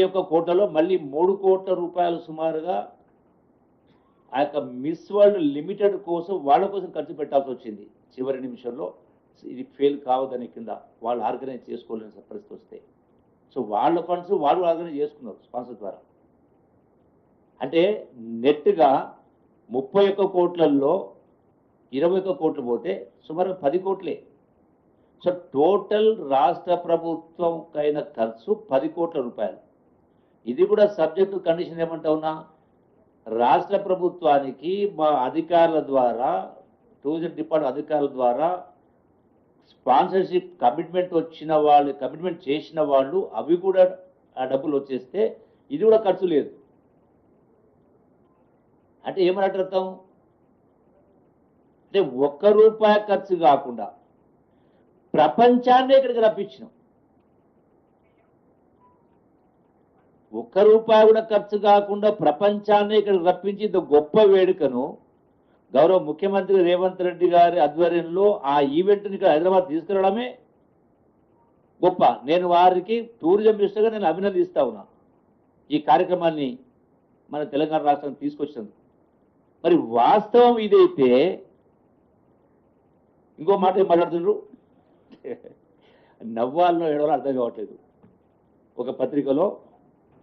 యొక్క కోట్లలో మళ్ళీ 3 కోట్ల రూపాయలు సుమారుగా ఆ యొక్క మిస్ వరల్డ్ లిమిటెడ్ కోసం వాళ్ళ కోసం ఖర్చు పెట్టాల్సి వచ్చింది. చివరి నిమిషంలో ఇది ఫెయిల్ కావదని కింద వాళ్ళు ఆర్గనైజ్ చేసుకోలేని పరిస్థితి వస్తే, సో వాళ్ళ ఫండ్స్ వాళ్ళు ఆర్గనైజ్ చేసుకున్నారు స్పాన్సర్ ద్వారా. అంటే నెట్గా 31 కోట్లలో 21 కోట్లు పోతే సుమారు 10 కోట్లే. సో టోటల్ రాష్ట్ర ప్రభుత్వంకైన ఖర్చు 10 కోట్ల రూపాయలు. ఇది కూడా సబ్జెక్టు కండిషన్ ఏమంటా ఉన్నా, రాష్ట్ర ప్రభుత్వానికి మా అధికారుల ద్వారా, టూరిజం డిపార్ట్మెంట్ అధికారుల ద్వారా స్పాన్సర్షిప్ కమిట్మెంట్ వచ్చిన వాళ్ళు, కమిట్మెంట్ చేసిన వాళ్ళు అవి కూడా ఆ డబ్బులు వచ్చేస్తే ఇది కూడా ఖర్చు లేదు. అంటే ఏమని అర్థం? అంటే ₹1 ఖర్చు కాకుండా ప్రపంచాన్నే ఇక్కడికి రప్పించినాం. ₹1 కూడా ఖర్చు కాకుండా ప్రపంచాన్ని ఇక్కడికి రప్పించి ఇంత గొప్ప వేడుకను గౌరవ ముఖ్యమంత్రి రేవంత్ రెడ్డి గారి ఆధ్వర్యంలో ఆ ఈవెంట్ని ఇక్కడ హైదరాబాద్ తీసుకురావడమే గొప్ప. నేను వారికి టూరిజం మినిస్టర్గా నేను అభినందిస్తా ఉన్నా ఈ కార్యక్రమాన్ని మన తెలంగాణ రాష్ట్రానికి తీసుకొచ్చినందుకు. మరి వాస్తవం ఇదైతే ఇంకో మాట ఏం మాట్లాడుతున్నారు, నవ్వాల్లో ఏడవాలో అర్థం కావట్లేదు. ఒక పత్రికలో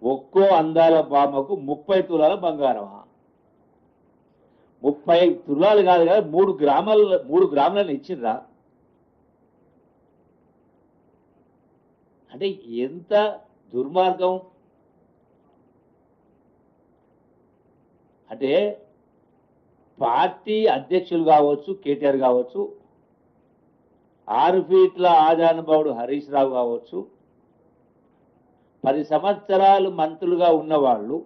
ఒక్కో అందాల బామకు 30 తులాల బంగారమా? 30 తులాలు కాదు కదా, 3 గ్రాములను ఇచ్చిండ్రా? అంటే ఎంత దుర్మార్గం! అంటే పార్టీ అధ్యక్షులు కావచ్చు, కేటీఆర్ కావచ్చు, 6 ఫీట్ల ఆజానుభావుడు హరీష్ రావు కావచ్చు, 10 సంవత్సరాలు మంత్రులుగా ఉన్నవాళ్ళు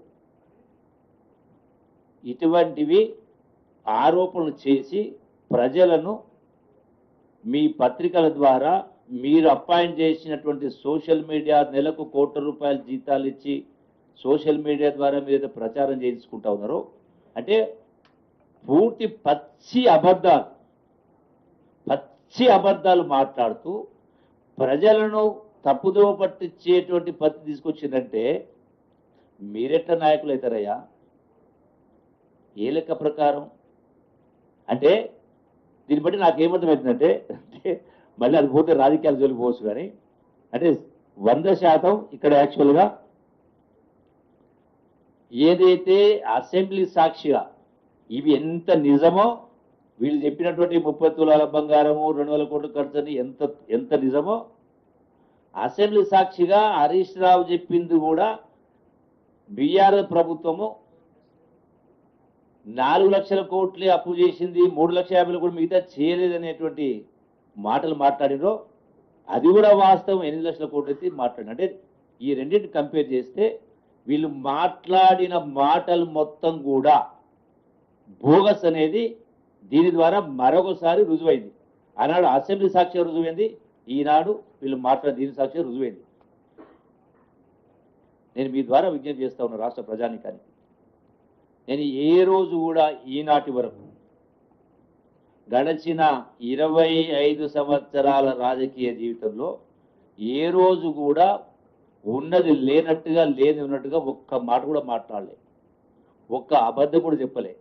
ఇటువంటివి ఆరోపణలు చేసి ప్రజలను మీ పత్రికల ద్వారా మీరు అపాయింట్ చేసినటువంటి సోషల్ మీడియా నెలకు ₹1,00,00,000 జీతాలు ఇచ్చి సోషల్ మీడియా ద్వారా మీరు ప్రచారం చేయించుకుంటా ఉన్నారో, అంటే పూర్తి పచ్చి అబద్ధాలు మాట్లాడుతూ ప్రజలను తప్పుదోవ పట్టించేటువంటి పద్ధతి తీసుకొచ్చిందంటే మీరెట్లా నాయకులు అవుతారయ్యా? ఏ లెక్క ప్రకారం? అంటే దీన్ని బట్టి నాకేమర్థమవుతుందంటే, మళ్ళీ అది పోతే రాజకీయాలు జోలిపోవచ్చు, కానీ అంటే 100% ఇక్కడ యాక్చువల్గా ఏదైతే అసెంబ్లీ సాక్షిగా ఇవి ఎంత నిజమో, వీళ్ళు చెప్పినటువంటి 30 తులాల బంగారము 200 కోట్ల ఖర్చు ఎంత నిజమో, అసెంబ్లీ సాక్షిగా హరీష్ రావు చెప్పింది కూడా బీఆర్ఎస్ ప్రభుత్వము 4 లక్షల కోట్లే అప్పు చేసింది, 3,50,000 కూడా మిగతా చేయలేదనేటువంటి మాటలు మాట్లాడినో అది కూడా వాస్తవం. 8 లక్షల కోట్లు అయితే మాట్లాడిన. అంటే ఈ రెండింటిని కంపేర్ చేస్తే వీళ్ళు మాట్లాడిన మాటలు మొత్తం కూడా బోగస్ అనేది దీని ద్వారా మరొకసారి రుజువైంది. ఆనాడు అసెంబ్లీ సాక్షి రుజువైంది, ఈనాడు వీళ్ళు మాట్లాడిన దీని సాక్షి రుజువైంది. నేను మీ ద్వారా విజ్ఞప్తి చేస్తా ఉన్నా రాష్ట్ర ప్రజానికానికి, నేను ఏ రోజు కూడా ఈనాటి వరకు గడిచిన 25 సంవత్సరాల రాజకీయ జీవితంలో ఏ రోజు కూడా ఉన్నది లేనట్టుగా లేని ఉన్నట్టుగా ఒక్క మాట కూడా మాట్లాడలే, ఒక్క అబద్ధం కూడా చెప్పలే.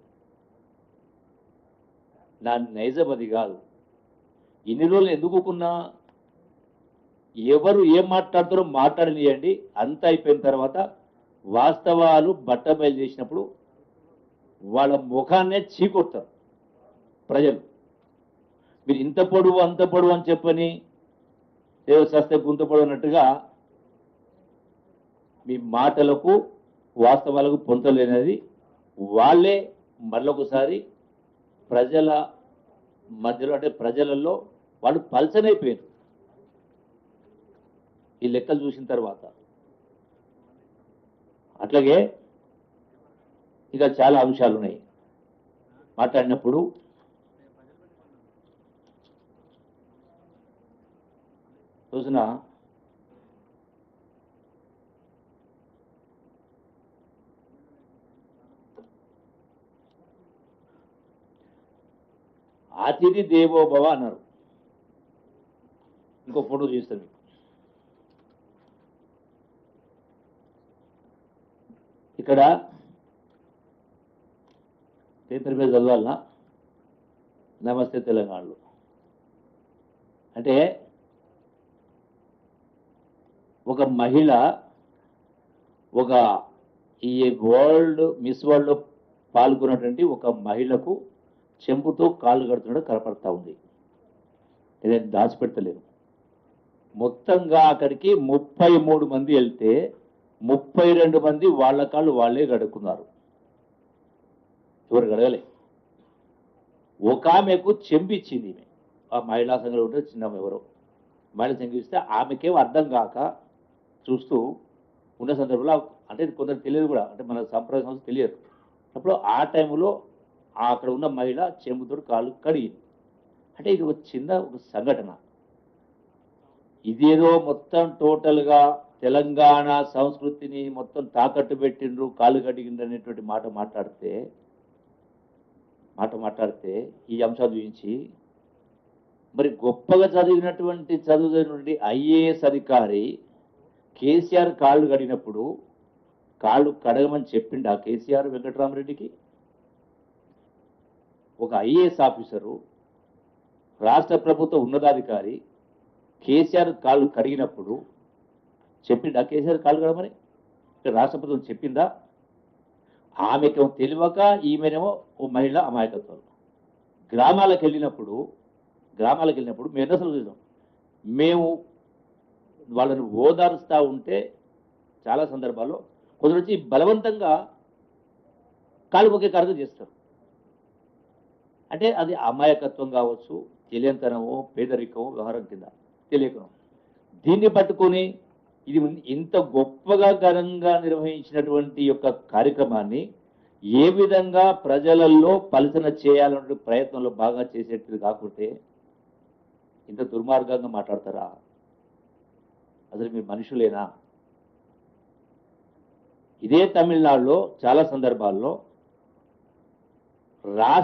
నా నైజం అది కాదు. ఇన్ని రోజులు ఎందుకున్నా ఎవరు ఏం మాట్లాడతారో మాట్లాడనియండి, అంతా అయిపోయిన తర్వాత వాస్తవాలు బట్టబయలు చేసినప్పుడు వాళ్ళ ముఖాన్నే చీకొడతారు ప్రజలు. మీరు ఇంత పొడువు అంత పొడువు అని చెప్పని ఏదో సస్తే గుంత పొడవు అన్నట్టుగా మీ మాటలకు వాస్తవాలకు పొంతలేనిది వాళ్ళే మరొకసారి ప్రజల మధ్యలో, అంటే ప్రజలలో వాళ్ళు పల్చనైపోయారు ఈ లెక్కలు చూసిన తర్వాత. అట్లాగే ఇక చాలా అంశాలు ఉన్నాయి మాట్లాడినప్పుడు. చూసిన అతిథి దేవోభవ అన్నారు. ఇంకో ఫోటో చూస్తాను. ఇక్కడ పేపర్ మీద చదవాలనా? నమస్తే తెలంగాణలో అంటే ఒక మహిళ ఒక ఈ మిస్ వరల్డ్లో పాల్గొన్నటువంటి ఒక మహిళకు చెంపుతో కాళ్ళు కడుతున్నట్టు కనపడతా ఉంది. నేను దాచిపెడతలేను. మొత్తంగా అక్కడికి 33 మంది వెళ్తే 32 మంది వాళ్ళ కాళ్ళు వాళ్ళే గడుక్కున్నారు. ఎవరు గడగలే. ఒక ఆమెకు చెంపిచ్చింది. ఆ మహిళా సంఘంలో ఉంటే చిన్న ఎవరో మహిళ చెంపిస్తే ఆమెకేం అర్థం కాక చూస్తూ ఉన్న సందర్భంలో, అంటే కొందరు తెలియదు కూడా, అంటే మన సంప్రదాయ సంస్థ తెలియదు. అప్పుడు ఆ టైంలో అక్కడ ఉన్న మహిళ చెంబుతో కాళ్ళు కడిగింది. అంటే ఇది ఒక సంఘటన. ఇదేదో మొత్తం టోటల్గా తెలంగాణ సంస్కృతిని మొత్తం తాకట్టు పెట్టిండ్రు, కాళ్ళు కడిగిండ్రు అనేటువంటి మాట మాట్లాడితే ఈ అంశాలు చూపించి మరి గొప్పగా చదువుతున్నటువంటి ఐఏఎస్ అధికారి కేసీఆర్ కాళ్ళు కడిగినప్పుడు కాళ్ళు కడగమని చెప్పిండా కేసీఆర్ వెంకటరామరెడ్డికి? ఒక ఐఏఎస్ ఆఫీసరు, రాష్ట్ర ప్రభుత్వ ఉన్నతాధికారి కేసీఆర్ కాళ్ళు కడిగినప్పుడు చెప్పిండా కేసీఆర్ కాళ్ళు కడగమని? రాష్ట్ర ప్రభుత్వం చెప్పిందా? ఆమెకేమో తెలియక, ఈమెనేమో ఓ మహిళ అమాయకత్వం. గ్రామాలకు వెళ్ళినప్పుడు మేము అసలు చూసాం. మేము వాళ్ళని ఓదారుస్తూ ఉంటే చాలా సందర్భాల్లో కొందరు వచ్చి బలవంతంగా కాలు మొక్కే కార్యం చేస్తారు. అంటే అది అమాయకత్వం కావచ్చు, తెలియంతనమో, పేదరికమో, వ్యవహారం కింద తెలియకనో. దీన్ని పట్టుకొని ఇది ఇంత గొప్పగా ఘనంగా నిర్వహించినటువంటి యొక్క కార్యక్రమాన్ని ఏ విధంగా ప్రజలలో పలసన చేయాలనే ప్రయత్నంలో బాగా చేసేది కాకుంటే ఇంత దుర్మార్గంగా మాట్లాడతారా? అసలు మీరు మనుషులేనా? ఇదే తమిళనాడులో చాలా సందర్భాల్లో రాష్ట్ర